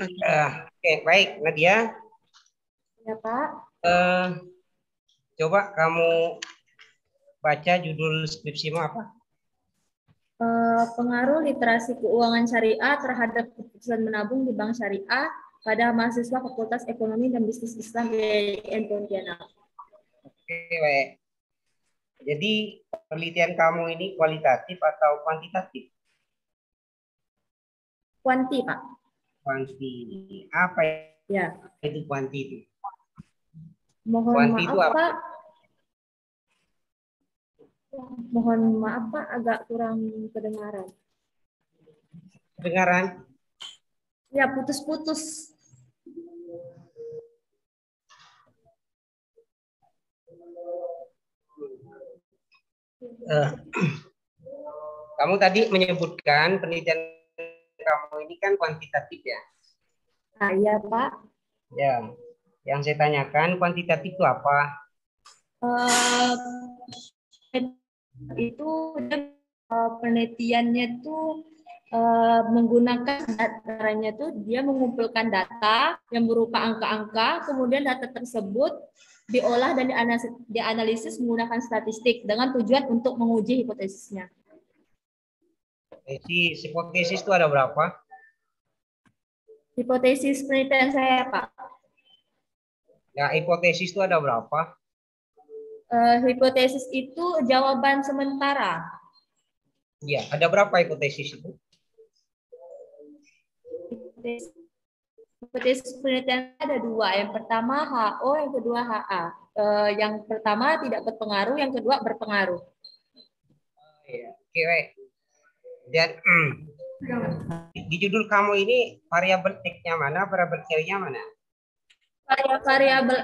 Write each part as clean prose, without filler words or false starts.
Oke, baik, Nadia. Ya, Pak. Eh, Coba kamu baca judul skripsimu apa? Pengaruh literasi keuangan syariah terhadap keputusan menabung di bank syariah pada mahasiswa Fakultas Ekonomi dan Bisnis Islam IAIN Pontianak. Oke, baik. Jadi penelitian kamu ini kualitatif atau kuantitatif? Kuanti, Pak. Kuanti. Apa Ya. itu kuanti itu? Mohon Kuanti maaf, itu apa? Pak. Mohon maaf, Pak, agak kurang kedengaran. Kedengaran? Ya, putus-putus. Kamu tadi menyebutkan penelitian kamu ini kan kuantitatif ya? Iya, Pak. Ya. Yang saya tanyakan kuantitatif itu apa? Itu penelitiannya tuh menggunakan caranya tuh dia mengumpulkan data yang berupa angka-angka, kemudian data tersebut diolah dan dianalisis menggunakan statistik dengan tujuan untuk menguji hipotesisnya. Hipotesis itu ada berapa? Hipotesis penelitian saya, Pak. Ya, hipotesis itu ada berapa? Hipotesis itu jawaban sementara. Iya, ada berapa hipotesis itu? Hipotesis penelitian ada dua. Yang pertama HO, yang kedua HA. Yang pertama tidak berpengaruh, yang kedua berpengaruh. Iya, oke. Dan di judul kamu ini variabel X-nya mana, variabel Y-nya mana? Variabel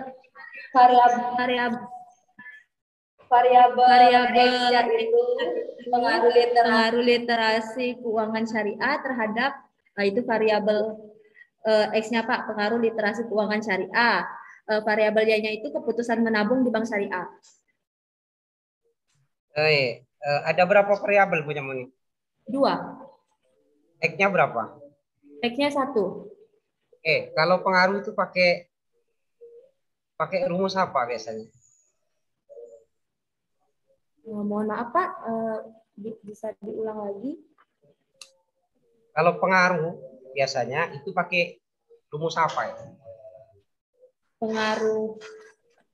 itu pengaruh literasi keuangan syariah terhadap itu variabel X-nya, Pak, pengaruh literasi keuangan syariah. Variabel Y-nya itu keputusan menabung di bank syariah. Ada berapa variabel punya ini? Dua. X-nya berapa? X-nya 1. Kalau pengaruh itu pakai rumus apa biasanya? Mohon maaf, Pak, bisa diulang lagi? Kalau pengaruh biasanya itu pakai rumus apa ya? Pengaruh.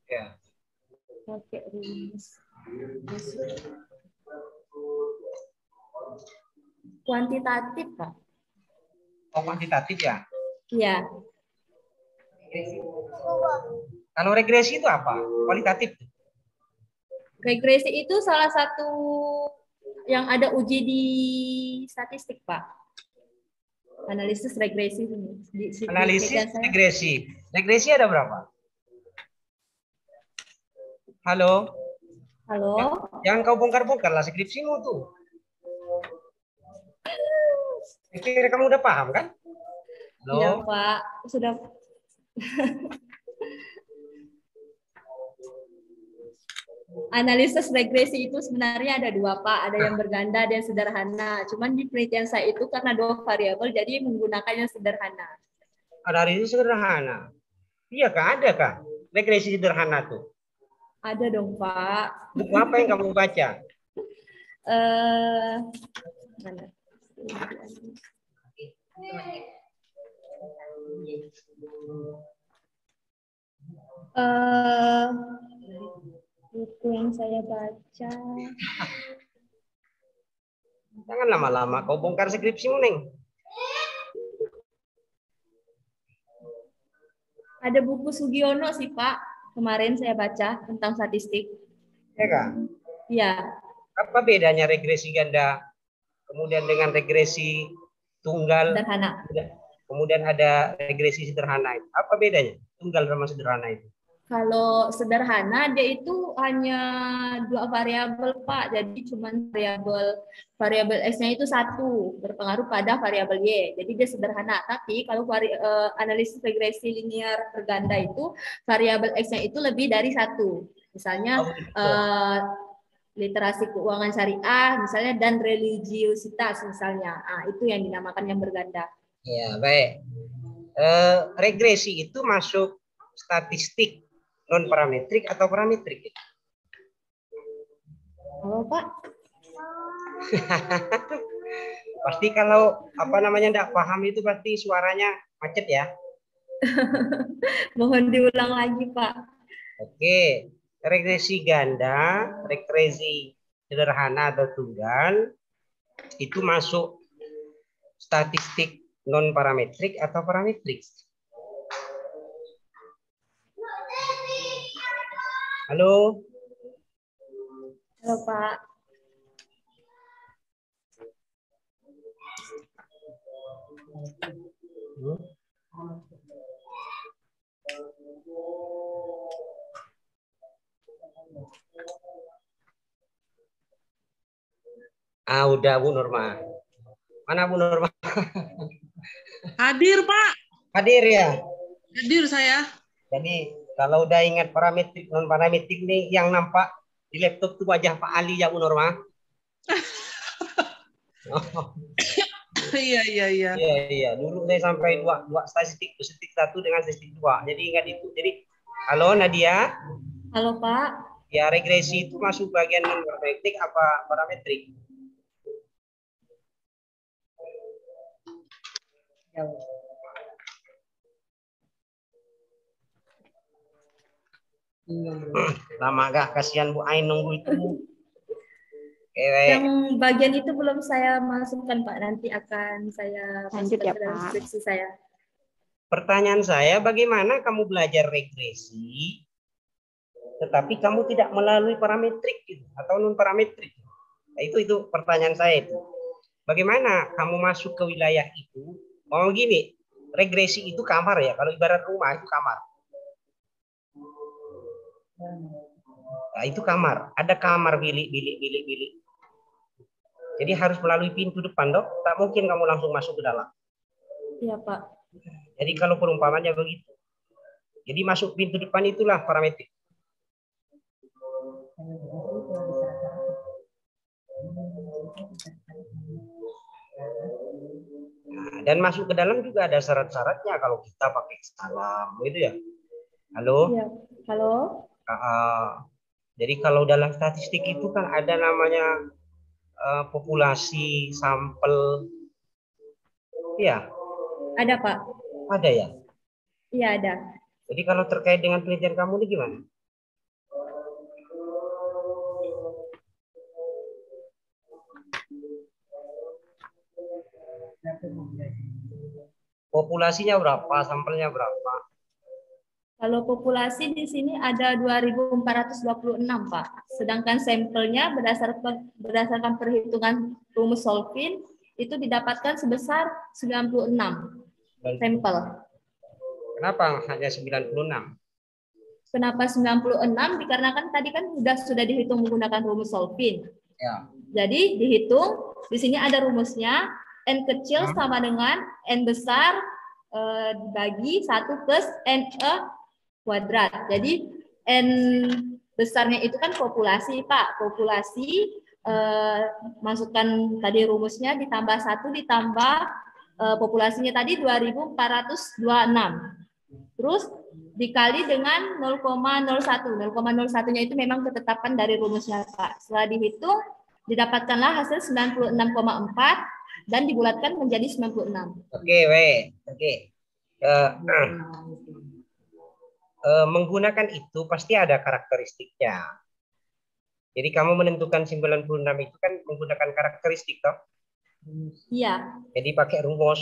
Ya. Pakai rumus. Kuantitatif, Pak. Oh, kuantitatif ya? Iya. Kalau regresi itu apa? Kualitatif. Regresi itu salah satu yang ada uji di statistik, Pak. Analisis regresi. Analisis regresi. Regresi ada berapa? Halo? Halo? Jangan kau bongkar-bongkar lah skripsimu tuh. Kira kamu udah paham kan? Halo? Iya, Pak. Sudah. Analisis regresi itu sebenarnya ada dua, Pak. Ada yang berganda, ada yang sederhana. Cuman di penelitian saya itu karena dua variabel, jadi menggunakan yang sederhana. Analisis sederhana. Iya kah? Ada kah? Regresi sederhana tuh. Ada dong, Pak. Buku apa yang kamu baca? Mana? Buku yang saya baca. Jangan lama-lama kau bongkar skripsimu, Neng. Ada buku Sugiono sih, Pak. Kemarin saya baca tentang statistik. Ya kah? Iya. Apa bedanya regresi ganda kemudian dengan regresi tunggal? Sederhana. Kemudian ada regresi sederhana. Apa bedanya tunggal sama sederhana itu? Kalau sederhana dia itu hanya dua variabel, Pak. Jadi cuma variabel X-nya itu 1 berpengaruh pada variabel Y. Jadi dia sederhana. Tapi kalau analisis regresi linear berganda itu variabel X-nya itu lebih dari 1. Misalnya literasi keuangan syariah misalnya dan religiusitas misalnya. Itu yang dinamakan yang berganda. Ya, baik. regresi itu masuk statistik non parametrik atau parametrik? Halo Pak. Pasti kalau apa namanya enggak paham itu pasti suaranya macet ya. Mohon diulang lagi Pak. Oke, regresi ganda, regresi sederhana atau tunggal itu masuk statistik non parametrik atau parametrik? Halo? Halo Pak. Udah Bu Norma. Mana Bu Norma? Hadir Pak. Hadir ya? Hadir saya. Jadi kalau udah ingat parametrik non parametrik nih yang nampak di laptop tuh wajah Pak Ali ya Bu Norma. Iya. Iya. Dulu saya sampai dua statistik satu dengan statistik 2. Jadi ingat itu. Jadi halo Nadia. Halo Pak. Ya regresi itu masuk bagian non parametrik apa parametrik? Lama gak? Kasihan Bu Ain nunggu itu. Yang bagian itu belum saya masukkan Pak. Nanti akan saya masukkan ke dalam skripsi saya. Pertanyaan saya, bagaimana kamu belajar regresi, tetapi kamu tidak melalui parametrik gitu, atau non parametrik? Nah, itu pertanyaan saya itu. Bagaimana kamu masuk ke wilayah itu? Mau gini, regresi itu kamar ya. Kalau ibarat rumah itu kamar. Nah, itu kamar. Ada kamar bilik. Jadi harus melalui pintu depan, dok. Tak mungkin kamu langsung masuk ke dalam. Iya, Pak. Jadi kalau perumpamannya begitu. Jadi masuk pintu depan itulah parametrik. Nah, dan masuk ke dalam juga ada syarat-syaratnya kalau kita pakai salam, gitu ya. Halo? Iya. Halo? Jadi kalau dalam statistik itu kan ada namanya populasi sampel. Iya. Ada, Pak. Ada ya? Iya, ada. Jadi kalau terkait dengan penelitian kamu ini gimana? Populasinya berapa? Sampelnya berapa? Kalau populasi di sini ada 2.426, Pak. Sedangkan sampelnya berdasarkan perhitungan rumus Solvin itu didapatkan sebesar 96 sampel. Kenapa hanya 96? Kenapa 96? Dikarenakan tadi kan sudah dihitung menggunakan rumus Solvin. Ya. Jadi dihitung, di sini ada rumusnya, N kecil sama dengan N besar bagi 1 plus N kuadrat. Jadi N besarnya itu kan populasi, Pak. Populasi masukkan tadi rumusnya ditambah 1 ditambah populasinya tadi 2.426. Terus dikali dengan 0,01. 0,01-nya itu memang ketetapan dari rumusnya, Pak. Setelah dihitung, didapatkanlah hasil 96,4 dan dibulatkan menjadi 96. Oke. Menggunakan itu pasti ada karakteristiknya. Jadi kamu menentukan 96 itu kan menggunakan karakteristik, toh? Iya. Jadi pakai rumus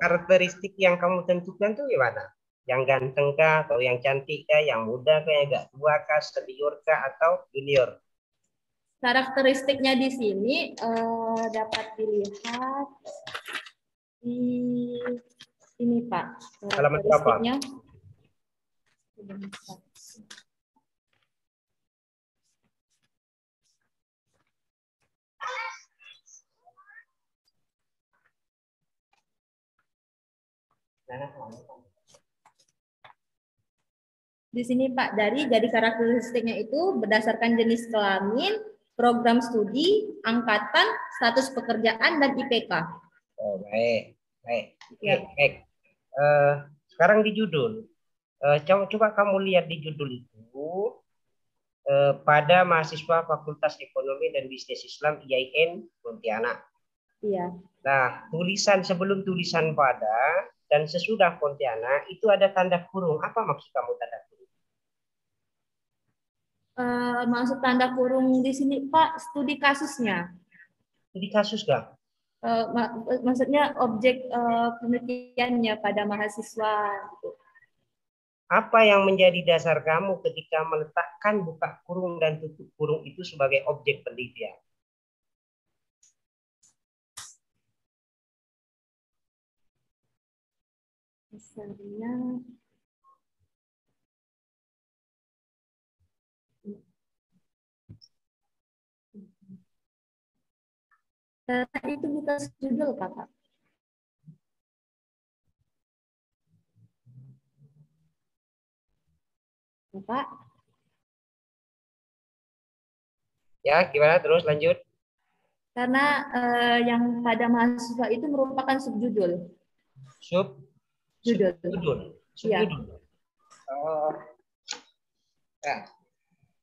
karakteristik yang kamu tentukan tuh gimana? Yang ganteng kah, atau yang cantik kah, yang muda kah, yang agak tua kah, senior kah, atau junior? Karakteristiknya di sini dapat dilihat di ini, Pak. Karakteristiknya. Di sini, Pak, jadi karakteristiknya itu berdasarkan jenis kelamin, program studi, angkatan, status pekerjaan, dan IPK. Oh, baik. Ya. Baik. Sekarang di judul. Coba kamu lihat di judul itu, pada mahasiswa Fakultas Ekonomi dan Bisnis Islam IAIN Pontianak. Iya. Nah, tulisan sebelum tulisan pada dan sesudah Pontianak itu ada tanda kurung. Apa maksud kamu tanda kurung? Maksud tanda kurung di sini Pak, studi kasusnya. Studi kasus nggak? Maksudnya objek penelitiannya pada mahasiswa. Gitu. Apa yang menjadi dasar kamu ketika meletakkan buka kurung dan tutup kurung itu sebagai objek penelitian? Dasarnya itu bukan judul Kakak. Pak. Ya, gimana terus lanjut? Karena yang pada mahasiswa itu merupakan subjudul. Subjudul. Ya. Nah,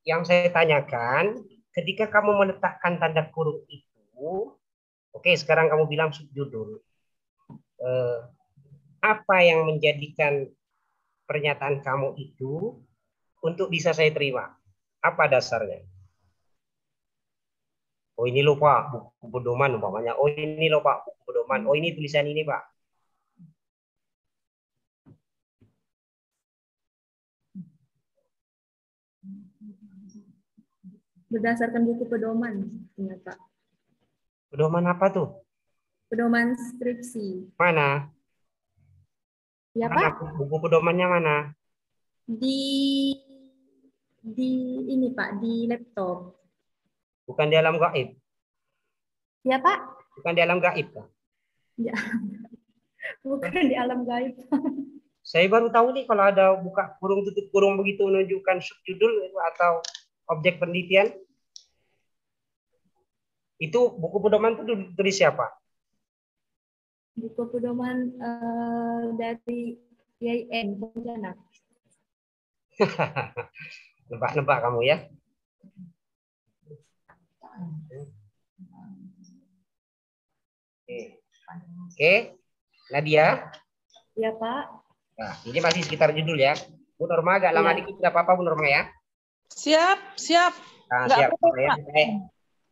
yang saya tanyakan, ketika kamu meletakkan tanda kurung itu, oke, sekarang kamu bilang subjudul. Apa yang menjadikan pernyataan kamu itu untuk bisa saya terima? Apa dasarnya? Oh ini loh Pak, buku pedoman umpamanya. Oh ini loh Pak, buku pedoman. Oh ini tulisan ini Pak. Berdasarkan buku pedoman, Pak. Pedoman apa tuh? Pedoman skripsi. Mana? Ya mana, Pak? Buku pedomannya mana? Di ini Pak, di laptop. Bukan di alam gaib? Ya Pak? Bukan di alam gaib Pak? Ya. Bukan di alam gaib. Saya baru tahu nih kalau ada buka kurung tutup kurung begitu menunjukkan subjudul atau objek penelitian. Itu buku pedoman itu tulis siapa? Buku pedoman dari IAIN Pontianak. Nebak-nebak kamu ya. Oke. Nadia? Ya Pak. Nah, ini masih sekitar judul ya. Bu Norma agak lama dikit, nggak apa-apa Bu Norma ya. Siap. Nah, siap. Ya.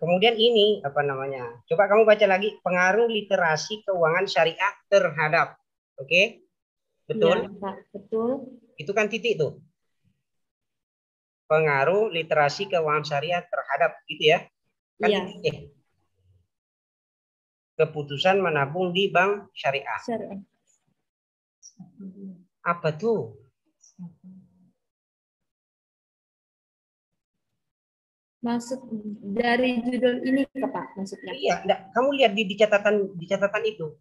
Kemudian ini apa namanya? Coba kamu baca lagi pengaruh literasi keuangan syariah terhadap. Oke? Betul? Ya, Pak. Betul. Itu kan titik tuh. Pengaruh literasi keuangan syariah terhadap gitu ya. Kan iya. titik. Keputusan menabung di bank syariah. Apa tuh? Maksud dari judul ini Pak maksudnya? Iya, enggak. Kamu lihat di catatan itu.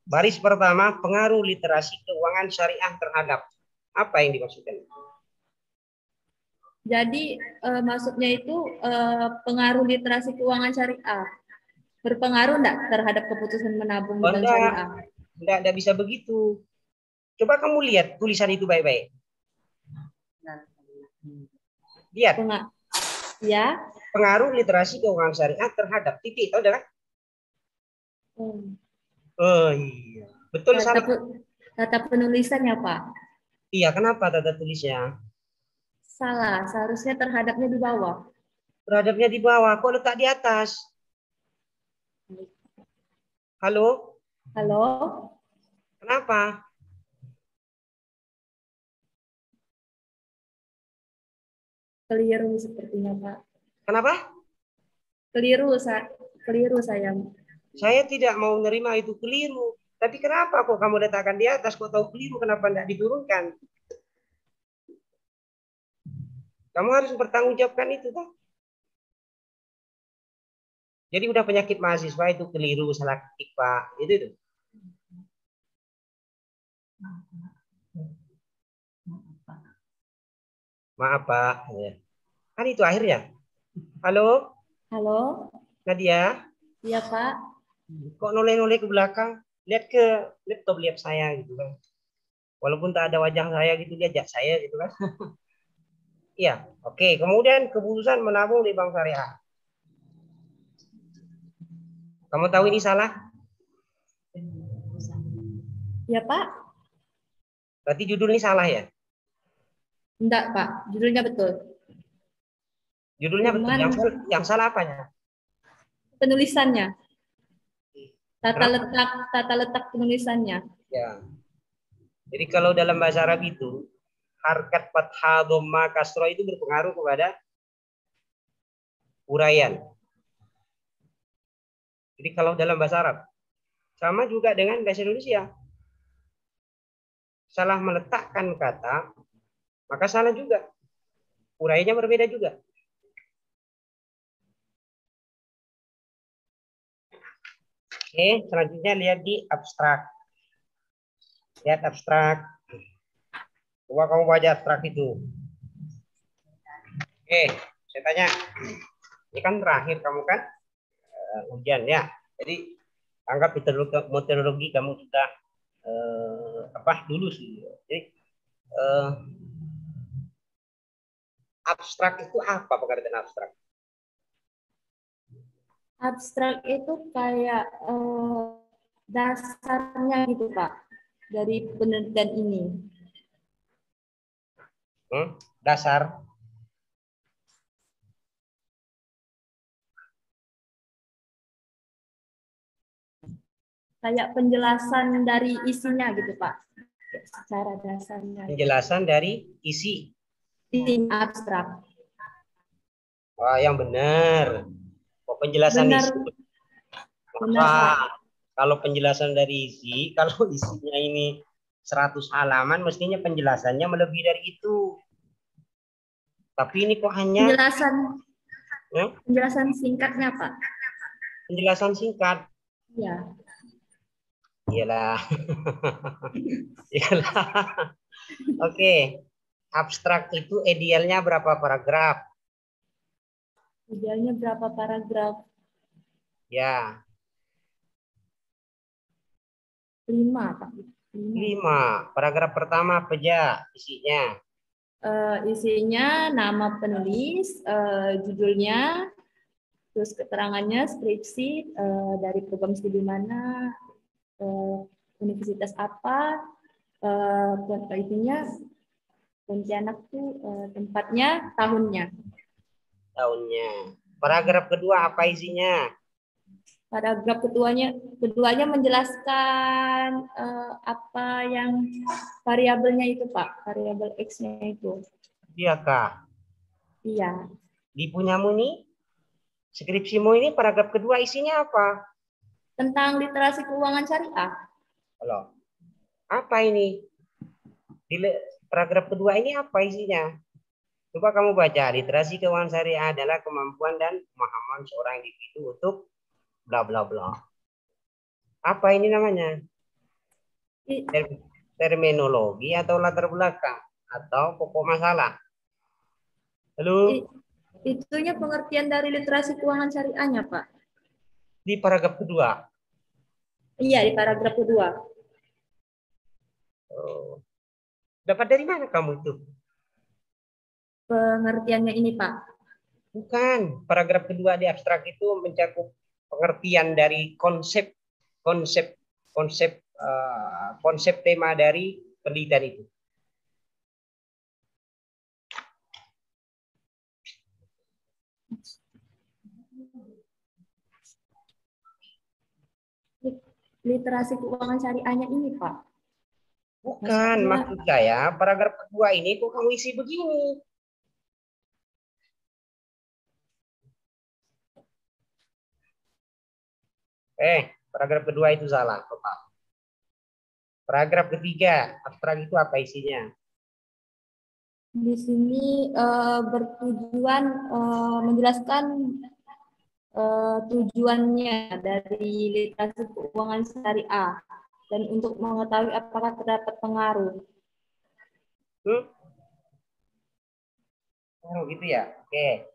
Baris pertama, pengaruh literasi keuangan syariah terhadap. Apa yang dimaksudkan? Jadi maksudnya itu pengaruh literasi keuangan syariah. Berpengaruh enggak terhadap keputusan menabung di bank syariah? Enggak bisa begitu. Coba kamu lihat tulisan itu baik-baik. Lihat. Ya. Pengaruh literasi keuangan syariah terhadap titik, tahu kan? Oh iya, betul salah. Tata penulisannya Pak. Iya, kenapa tata tulisnya? Salah, seharusnya terhadapnya di bawah. Terhadapnya di bawah, kok letak di atas? Halo? Halo? Kenapa? Keliru sepertinya Pak. Kenapa? Keliru saya. Saya tidak mau menerima itu keliru. Tapi kenapa kok kamu letakkan di atas? Kok tahu keliru, kenapa tidak diturunkan? Kamu harus bertanggungjawabkan itu, kan? Jadi udah penyakit mahasiswa itu keliru, salah ketik, Pak. Itu. Maaf, Pak. Kan itu akhirnya. Halo? Halo? Nadia? Iya, Pak. Kok noleh-noleh ke belakang? lihat ke laptop, lihat saya gitu kan. Walaupun tak ada wajah saya gitu, lihat saya gitu kan. Iya, oke. Kemudian keputusan menabung di bank syariah. Kamu tahu ini salah? Ya Pak? Berarti judul ini salah ya? Enggak Pak, judulnya betul. Judulnya betul. Cuman Yang salah apanya? penulisannya, Kenapa? tata letak penulisannya. Ya. Jadi kalau dalam bahasa Arab itu harkat fathah dhamma kasroh itu berpengaruh kepada uraian. Jadi kalau dalam bahasa Arab sama juga dengan bahasa Indonesia. Salah meletakkan kata, maka salah juga. Uraiannya berbeda juga. Oke, selanjutnya lihat di abstrak. Lihat abstrak. Coba kamu baca abstrak itu. Oke, saya tanya. Ini kan terakhir kamu kan ujian ya. Jadi anggap metodologi kamu sudah lulus gitu. Jadi abstrak itu apa pengertian abstrak? Abstrak itu kayak dasarnya gitu Pak, dari penelitian ini. Dasar. Kayak penjelasan dari isinya gitu Pak, secara dasarnya. Penjelasan dari isi. Abstrak. Wah, yang benar. Oh, penjelasan Benar, isi. benar Pak. Wah, kalau penjelasan dari isi, kalau isinya ini 100 halaman, mestinya penjelasannya melebihi dari itu. Tapi ini kok hanya penjelasan singkatnya Pak. Penjelasan singkat. Iya. Iyalah. Iyalah. Oke. Abstrak itu idealnya berapa paragraf? Idealnya berapa paragraf? Ya. 5 Pak. 5. Paragraf pertama apa aja isinya? Isinya nama penulis, judulnya, terus keterangannya, skripsi, dari program studi mana, universitas apa, itunya, Pontianak tuh tempatnya, tahunnya. Tahunnya. Paragraf kedua apa isinya? Paragraf keduanya menjelaskan apa yang variabelnya itu Pak, variabel X-nya itu. Iya Kak. Iya. Di punyamu nih, skripsimu ini paragraf kedua isinya apa? Tentang literasi keuangan syariah. Halo. Apa ini? Di paragraf kedua ini apa isinya? Coba kamu baca, literasi keuangan syariah adalah kemampuan dan pemahaman seorang individu untuk bla bla bla. Apa ini namanya? Terminologi atau latar belakang atau pokok masalah? Halo? Itunya pengertian dari literasi keuangan syariahnya, Pak. Di paragraf kedua. Iya, di paragraf kedua. Oh. Dapat dari mana kamu itu? Pengertiannya ini, Pak. Bukan. Paragraf kedua di abstrak itu mencakup pengertian dari konsep tema dari penelitian itu. Literasi keuangan syariahnya ini, Pak. Bukan, maksud saya paragraf kedua ini kok kamu isi begini. Paragraf kedua itu salah, total. Paragraf ketiga, abstrak itu apa isinya? Di sini bertujuan menjelaskan tujuannya dari literasi keuangan syariah dan untuk mengetahui apakah terdapat pengaruh. Oh gitu ya. Oke.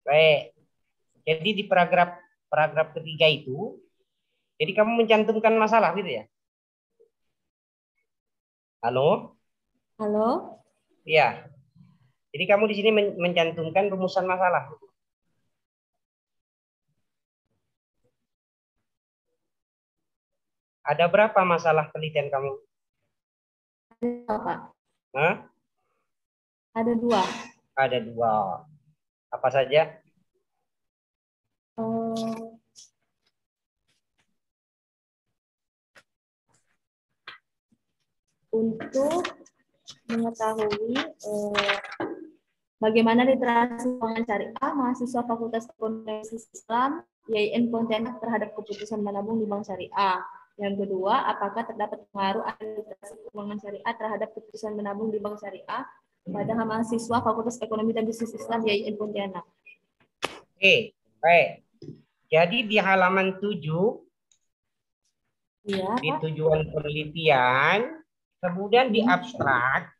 Baik. Jadi di paragraf ketiga itu, jadi kamu mencantumkan masalah gitu ya? Halo? Halo? Iya. Jadi kamu di sini mencantumkan rumusan masalah. Ada berapa masalah penelitian kamu? Ada, Pak. Hah? Ada dua. Ada dua. Apa saja? Eh, untuk mengetahui bagaimana literasi keuangan syariah mahasiswa Fakultas Ekonomi Islam YIN Pontianak terhadap keputusan menabung di bank syariah. Yang kedua, apakah terdapat pengaruh literasi keuangan syariah terhadap keputusan menabung di bank syariah pada mahasiswa Fakultas Ekonomi dan Bisnis Islam YIN Pontianak? Oke, baik. Jadi di halaman 7, Iya, di Pak. tujuan penelitian, kemudian di abstrak,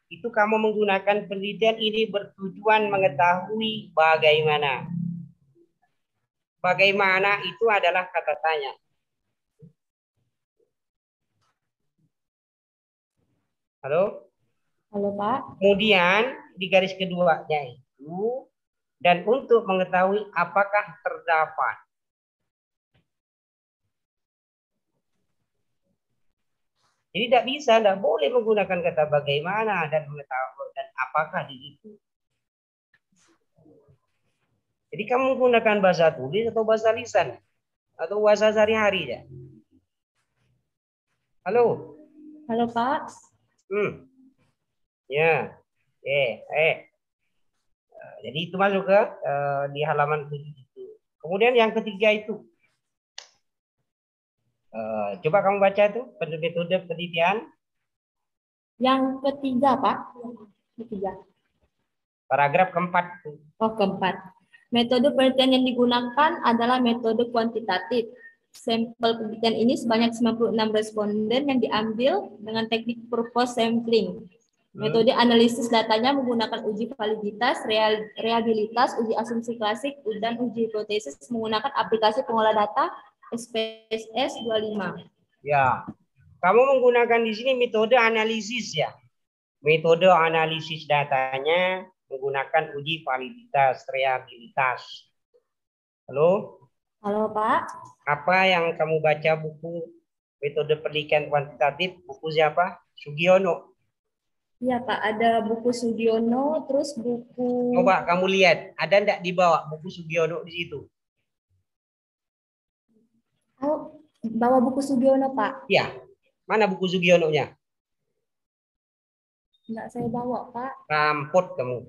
itu kamu menggunakan penelitian ini bertujuan mengetahui bagaimana. Bagaimana itu adalah kata tanya. Halo? Halo, Pak. Kemudian di garis keduanya itu, dan untuk mengetahui apakah terdapat. Jadi tidak bisa, tidak boleh menggunakan kata bagaimana dan mengetahui dan apakah di itu. Jadi kamu menggunakan bahasa tulis atau bahasa lisan atau bahasa sehari-hari ya. Halo. Halo, Pak. Ya. Jadi itu masuk ke di halaman 7 itu. Kemudian yang ketiga itu. Coba kamu baca itu metode penelitian. Yang ketiga, Pak. Ketiga. Paragraf keempat. Oh, keempat. Metode penelitian yang digunakan adalah metode kuantitatif. Sampel penelitian ini sebanyak 96 responden yang diambil dengan teknik purpose sampling. Metode analisis datanya menggunakan uji validitas, realitas, uji asumsi klasik, dan uji hipotesis menggunakan aplikasi pengolah data SPSS 25. Ya, kamu menggunakan di sini metode analisis ya. Metode analisis datanya menggunakan uji validitas, realitas. Halo? Halo, Pak. Apa yang kamu baca buku metode penelitian kuantitatif? Buku siapa? Sugiono. Iya, Pak. Ada buku Sugiono, terus buku... Coba kamu lihat, ada enggak di bawah buku Sugiono di situ? Oh, bawa buku Sugiono, Pak. Ya, mana buku Sugiono-nya? Enggak saya bawa, Pak. Rampot kamu.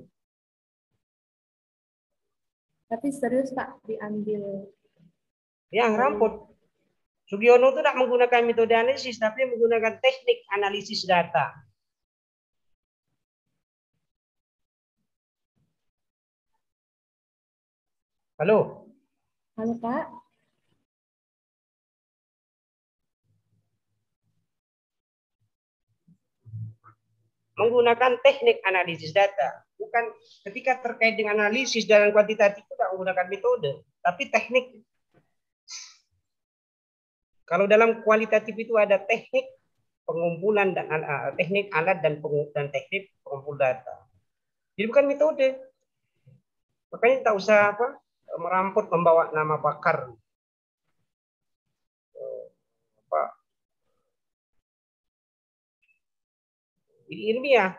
Tapi serius, Pak, diambil. Yang rampot. Sugiono itu tidak menggunakan metode analisis, tapi menggunakan teknik analisis data. Halo? Halo, Pak. Menggunakan teknik analisis data. Bukan ketika terkait dengan analisis dan kuantitatif itu tidak menggunakan metode, tapi teknik. Kalau dalam kualitatif itu ada teknik pengumpulan dan teknik alat dan teknik pengumpul data. Jadi bukan metode. Makanya tak usah merampot membawa nama pakar. Jadi ilmiah.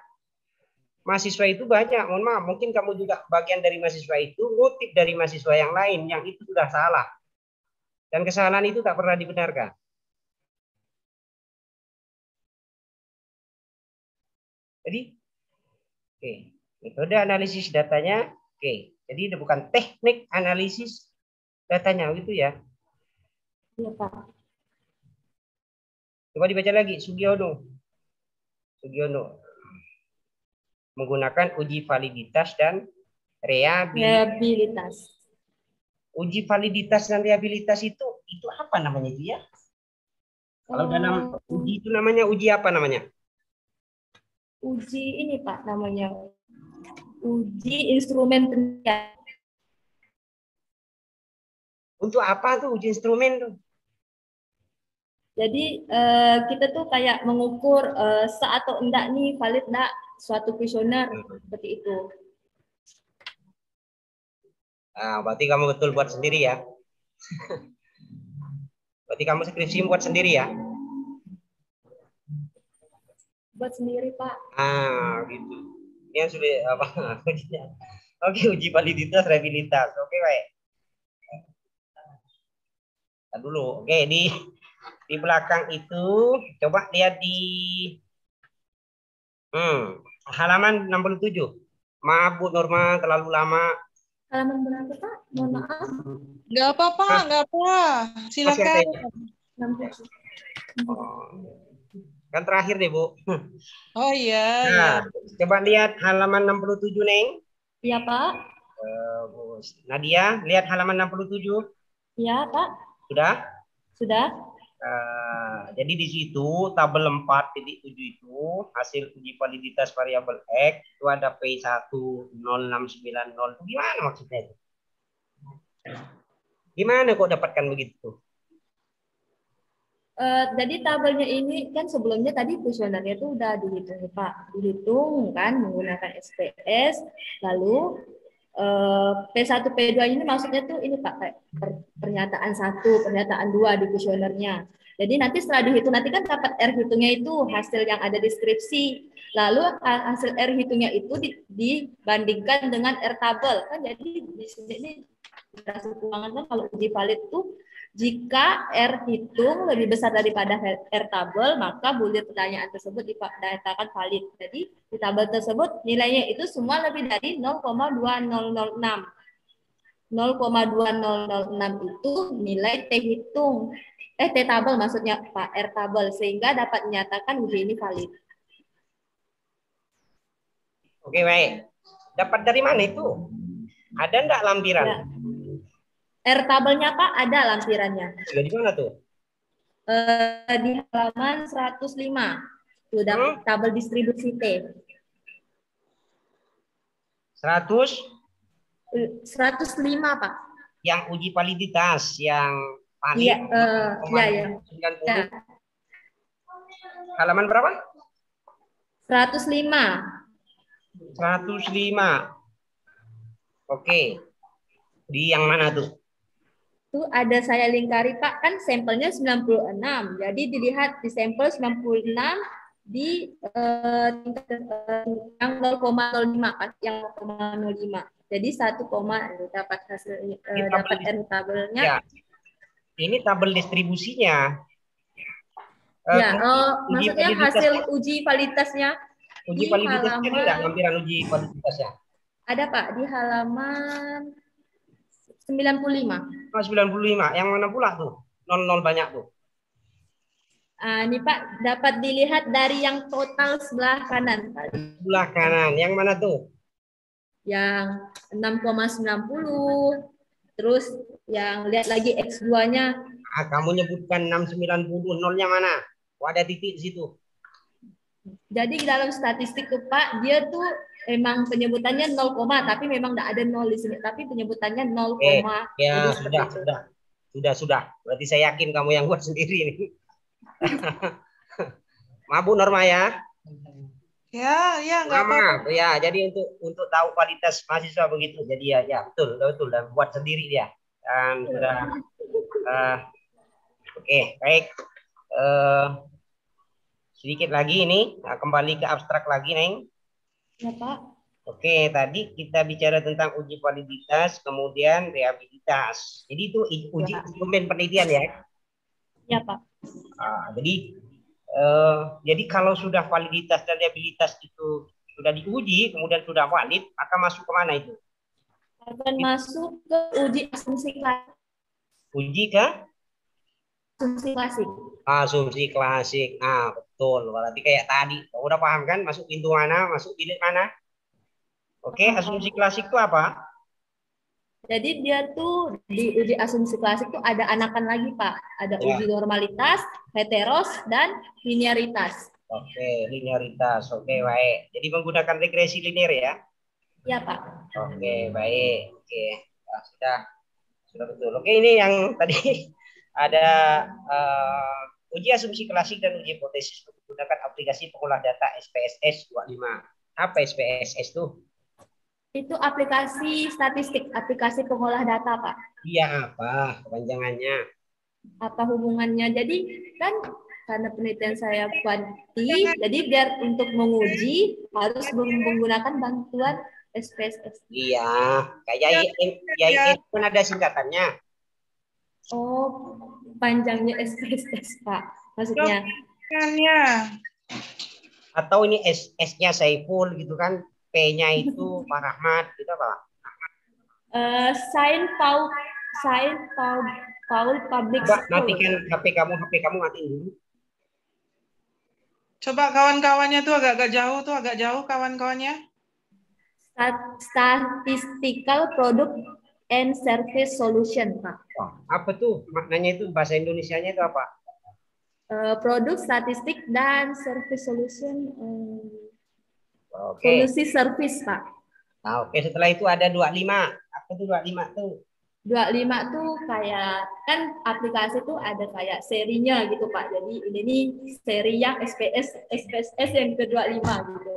Mahasiswa itu banyak, mohon maaf, mungkin kamu juga bagian dari mahasiswa itu, ngutip dari mahasiswa yang lain, yang itu sudah salah. Dan kesalahan itu tak pernah dibenarkan. Jadi, oke, metode analisis datanya, oke. Jadi itu bukan teknik analisis datanya, gitu ya. Iya, Pak. Coba dibaca lagi, Sugiono. Menggunakan uji validitas dan reabilitas. Uji validitas dan reabilitas itu apa namanya dia? Kalau dalam uji itu namanya uji apa namanya? Uji ini, Pak, namanya uji instrumen penelitian. Untuk apa tuh uji instrumen tuh? Jadi kita tuh kayak mengukur sah atau enggak nih valid enggak suatu kuesioner seperti itu. Nah, berarti kamu betul buat sendiri ya. Berarti kamu skripsi buat sendiri ya. Buat sendiri, Pak. Ah, gitu. Ini yang sudah apa? Oke, uji validitas rehabilitas. Oke, baik. Nah, dulu. Oke, di belakang itu coba lihat di halaman 67. Maaf Bu Norma, terlalu lama. Halaman berapa, Pak? Mohon maaf. Nggak apa-apa, nggak apa. Masih ada Silakan. ya? Oh, kan terakhir nih Bu. Oh iya, Nah, ya. coba lihat halaman 67, Neng. Iya, Pak. Nadia, lihat halaman 67. Iya, Pak. Sudah? Sudah. Jadi di situ tabel 4.7 itu hasil uji validitas variabel X itu ada P10690. Itu gimana maksudnya itu? Gimana kok dapatkan begitu? Jadi tabelnya ini kan sebelumnya tadi kuesionernya itu udah dihitung, Pak. Dihitung kan menggunakan SPS, lalu P1, P2 ini maksudnya tuh ini Pak, kayak pernyataan 1, pernyataan 2 di kuesionernya. Jadi nanti setelah dihitung nanti kan dapat R hitungnya itu hasil yang ada di deskripsi. Lalu hasil R hitungnya itu dibandingkan dengan R tabel kan, jadi di sini ini keuangan kan kalau uji valid tuh jika R hitung lebih besar daripada R tabel, maka bulir pertanyaan tersebut dikatakan valid. Jadi di tabel tersebut nilainya itu semua lebih dari 0,2006. 0,2006 itu nilai T hitung. T tabel maksudnya Pak, R tabel. Sehingga dapat menyatakan uji ini valid. Oke, baik. Dapat dari mana itu? Ada enggak lampiran? Ya. R tabelnya Pak ada lampirannya. Di mana tuh? Di halaman 105. Sudah tabel distribusi T. 105 Pak. Yang uji validitas, yang valid. Iya, 90. Ya. Halaman berapa? 105. 105. Oke. Di yang mana tuh? Itu ada saya lingkari Pak, kan sampelnya 96. Jadi dilihat di sampel 96 di yang 0,05 Pak, yang 0,05. Jadi 1, dapat hasil dapat R tabelnya. Ya. Ini tabel distribusinya. Ya, maksudnya hasil uji validitasnya. Uji validitasnya enggak lampiran uji validitasnya? Ada Pak di halaman 95. Oh, 95. Yang mana pula tuh? 00 banyak tuh. Ini Pak dapat dilihat dari yang total sebelah kanan. Sebelah kanan. Yang mana tuh? Yang 6,90. Terus yang lihat lagi X2-nya. Kamu nyebutkan 690. Nolnya mana? Oh, ada titik di situ. Jadi dalam statistik tuh Pak, dia tuh memang penyebutannya 0, tapi memang tidak ada 0 di sini, tapi penyebutannya 0, ya sudah. Berarti saya yakin kamu yang buat sendiri ini. Maaf Bu Norma ya. Ya, nggak apa-apa. Ya, jadi untuk tahu kualitas mahasiswa begitu. Jadi ya betul dan buat sendiri dia. Dan sudah oke, baik. Sedikit lagi ini, kembali ke abstrak lagi, Neng. Ya, Pak. Oke, tadi kita bicara tentang uji validitas, kemudian rehabilitas. Jadi itu uji instrumen penelitian ya? Ya, Pak. Jadi kalau sudah validitas dan rehabilitas itu sudah diuji, kemudian sudah valid, akan masuk ke mana itu? Akan masuk ke uji asumsi klasik. Uji ke? Asumsi klasik. Asumsi klasik. Nah, betul. Berarti kayak tadi. Kamu udah paham kan? Masuk pintu mana? Masuk bilik mana? Oke, asumsi klasik itu apa? Jadi dia tuh di uji asumsi klasik tuh ada anakan lagi Pak. Ada uji normalitas, heteros, dan linearitas. Oke, linearitas. Oke, baik. Jadi menggunakan regresi linear ya? Iya Pak. Oke, baik. Oke, sudah betul. Oke, ini yang tadi ada Uji asumsi klasik dan uji hipotesis menggunakan aplikasi pengolah data SPSS 25. Apa SPSS tuh? Itu aplikasi statistik, aplikasi pengolah data, Pak. Iya, apa kepanjangannya? Apa hubungannya? Jadi kan karena penelitian saya kuanti, jadi biar untuk menguji harus menggunakan bantuan SPSS. Iya, kayak YIN pun ada singkatannya. Oh, panjangnya SPSS, Pak. Maksudnya. Atau ini S-nya Saiful gitu kan, P-nya itu Pak Rahmat gitu Pak. Paul Public Coba School. matikan HP kamu matiin dulu. Coba kawan-kawannya tuh agak jauh kawan-kawannya. Statistical Product and Service Solution, Pak. Oh, apa tuh maknanya itu bahasa Indonesianya itu apa? Produk statistik dan service solution. Oke. Solusi service, Pak. Nah, oke, setelah itu ada 25. Apa tuh 25 tuh? 25 tuh kayak kan aplikasi tuh ada kayak serinya gitu, Pak. Jadi ini nih seri yang SPSS yang ke-25 gitu.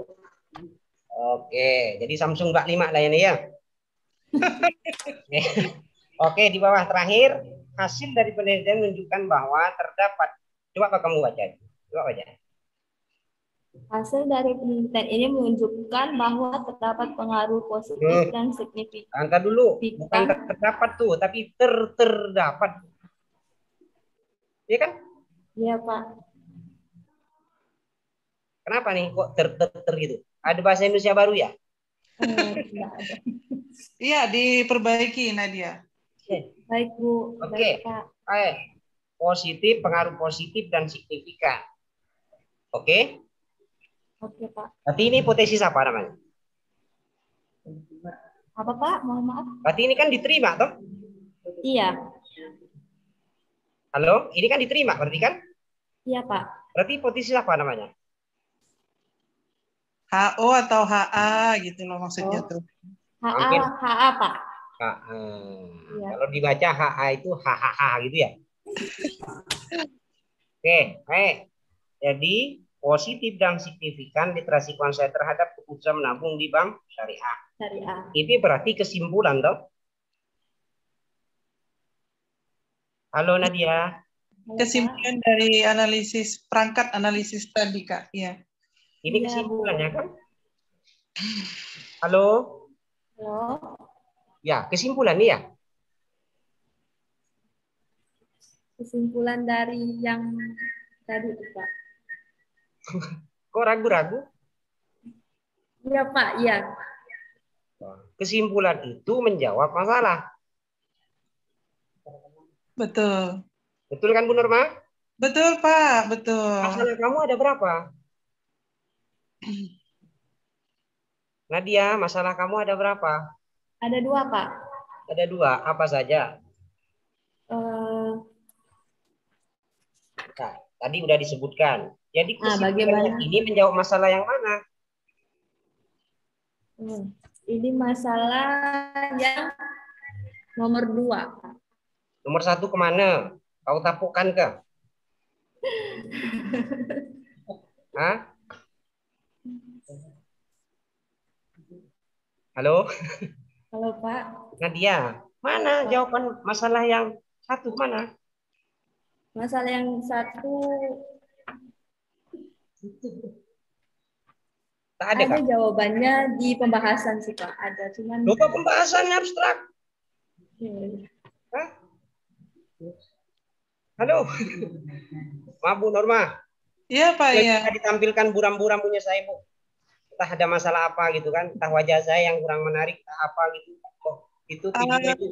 Oke, jadi Samsung 25 lah ini ya. Oke, di bawah terakhir hasil dari penelitian menunjukkan bahwa terdapat. Coba apa kamu baca? Coba baca. Hasil dari penelitian ini menunjukkan bahwa terdapat pengaruh positif dan signifikan. Angkat dulu, bukan terdapat tuh, tapi terdapat. Iya kan? Iya, Pak. Kenapa nih kok ter gitu? Ada bahasa Indonesia baru ya? Tidak ada. Iya, diperbaiki Nadia. Baik, Bu. Oke. Positif, pengaruh positif dan signifikan. Oke? Oke, Pak. Berarti ini hipotesis apa namanya? Apa, Pak? Mohon maaf. Berarti ini kan diterima, toh? Iya. Halo? Ini kan diterima, berarti kan? Iya, Pak. Berarti hipotesis apa namanya? HO atau HA gitu loh maksudnya tuh. HA, Pak. Ya. Kalau dibaca HA itu HHH gitu ya. Oke, baik. Jadi positif dan signifikan literasi keuangan terhadap keputusan menabung di bank syariah. Ini berarti kesimpulan toh. Halo Nadia. Kesimpulan dari analisis perangkat analisis tadi Kak. Iya. Ini kesimpulannya kan? Halo. Halo. Ya, kesimpulan nih ya. Kesimpulan dari yang tadi Pak. Kok ragu-ragu? Iya Pak, iya. Kesimpulan itu menjawab masalah. Betul. Betul kan Bu Norma? Betul Pak, betul. Masalah kamu ada berapa? Nadia, masalah kamu ada berapa? Ada 2 Pak. Ada 2, apa saja? Nah, tadi udah disebutkan. Jadi kesimpulan ini menjawab masalah yang mana? Ini masalah yang nomor 2. Nomor 1 kemana? Kau tapukan ke? Hah? Halo? Halo Pak. Nadia, mana jawaban masalah yang 1 mana? Masalah yang 1 tak ada kan? Jawabannya di pembahasan sih Pak. Ada cuman. Lupa pembahasannya abstrak. Hah? Halo. Maaf Bu Norma. Iya Pak ya. Ditampilkan buram-buram punya saya Bu. Entah ada masalah apa gitu kan, entah wajah saya yang kurang menarik apa gitu. Oh, itu video itu.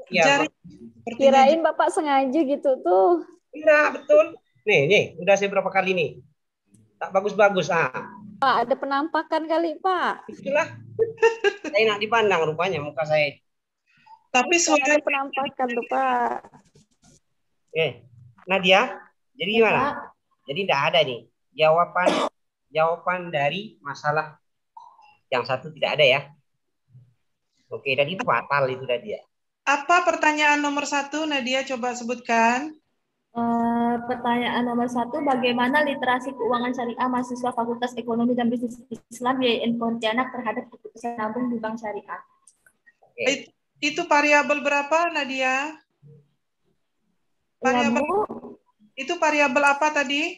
Ya, kirain Bapak sengaja gitu tuh. Iya, betul. Nih, udah saya berapa kali nih. Tak bagus-bagus Pak, ada penampakan kali, Pak. Itulah. Saya enak dipandang rupanya muka saya. Tapi suara penampakan tuh, Pak. Nadia, jadi gimana? Jadi tidak ada nih jawaban dari masalah yang 1 tidak ada ya. Oke, dan itu fatal itu Nadia. Apa pertanyaan nomor 1 Nadia coba sebutkan? Pertanyaan nomor 1, bagaimana literasi keuangan syariah mahasiswa Fakultas Ekonomi dan Bisnis Islam YIN Pontianak terhadap keputusan nabung di bank syariah? Oke. Itu variabel berapa, Nadia? Ya, Variabel Bu. itu variabel apa tadi?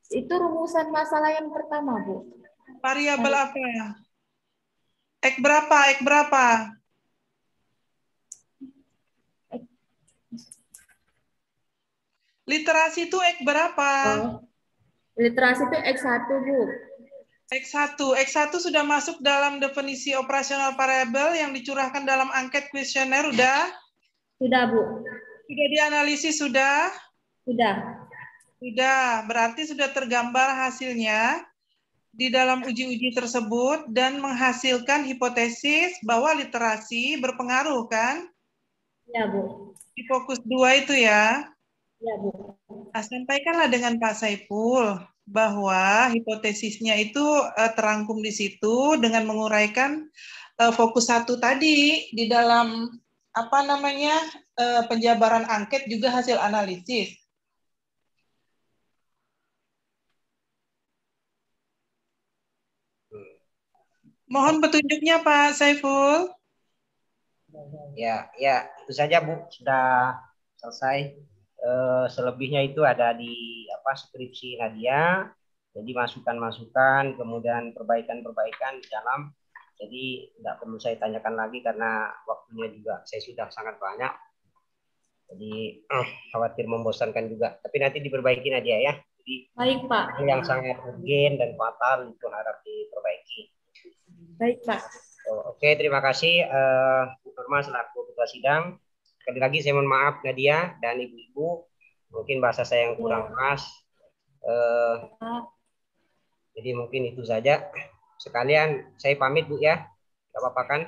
Itu rumusan masalah yang pertama, Bu. Variabel apa ya? X berapa? X berapa? Literasi itu X berapa? Literasi itu X1, Bu. X1. X1 sudah masuk dalam definisi operasional variabel yang dicurahkan dalam angket kuesioner, udah? Sudah, Bu. Sudah dianalisis, sudah? Sudah. Sudah, berarti sudah tergambar hasilnya di dalam uji-uji tersebut dan menghasilkan hipotesis bahwa literasi berpengaruh, kan? Ya, Bu. Di fokus 2 itu ya. Ya, Bu. Nah, sampaikanlah dengan Pak Saiful bahwa hipotesisnya itu terangkum di situ dengan menguraikan fokus 1 tadi di dalam penjabaran angket juga hasil analisis. Mohon petunjuknya Pak Saiful. Ya, itu saja Bu, sudah selesai. Selebihnya itu ada di skripsi Nadia. Jadi masukan-masukan, kemudian perbaikan-perbaikan di dalam. Jadi tidak perlu saya tanyakan lagi karena waktunya juga saya sudah sangat banyak. Jadi khawatir membosankan juga. Tapi nanti diperbaiki Nadia ya. Jadi baik Pak. Yang sangat urgen dan fatal itu harap diperbaiki. Baik Pak. Oke, terima kasih Bu Norma selaku ketua sidang. Sekali lagi saya mohon maaf Nadia dan ibu-ibu, mungkin bahasa saya yang kurang pas. Jadi mungkin itu saja. Sekalian saya pamit Bu ya, nggak apa-apa kan?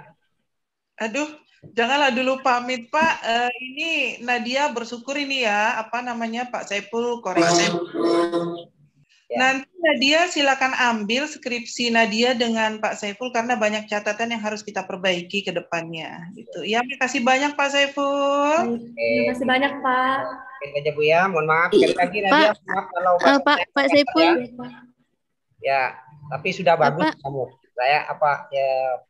Aduh, janganlah dulu pamit Pak. Ini Nadia bersyukur ini ya, Pak Saiful koreksi. Ya. Nanti Nadia silakan ambil skripsi Nadia dengan Pak Saiful karena banyak catatan yang harus kita perbaiki ke depannya. Gitu. Ya, terima kasih banyak Pak Saiful. Terima kasih banyak Pak. Oke aja Bu ya, mohon maaf sekali lagi Nadia, maaf kalau Pak Saiful. Ya, tapi sudah bagus kamu. Saya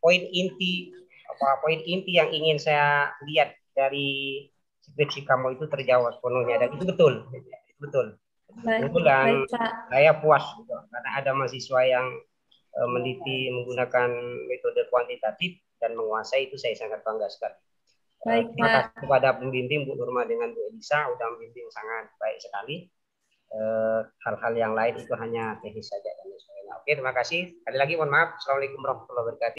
poin inti yang ingin saya lihat dari skripsi kamu itu terjawab sepenuhnya dan itu betul. Itu betul. Kebetulan saya puas gitu, karena ada mahasiswa yang meneliti menggunakan metode kuantitatif dan menguasai, itu saya sangat bangga sekali. Terima kasih kepada pembimbing Bu Nurma dengan Bu Elisa, sudah membimbing sangat baik sekali. Hal-hal yang lain itu hanya teknis saja dan sebagainya. Oke, terima kasih. Sekali lagi mohon maaf. Assalamualaikum warahmatullahi wabarakatuh.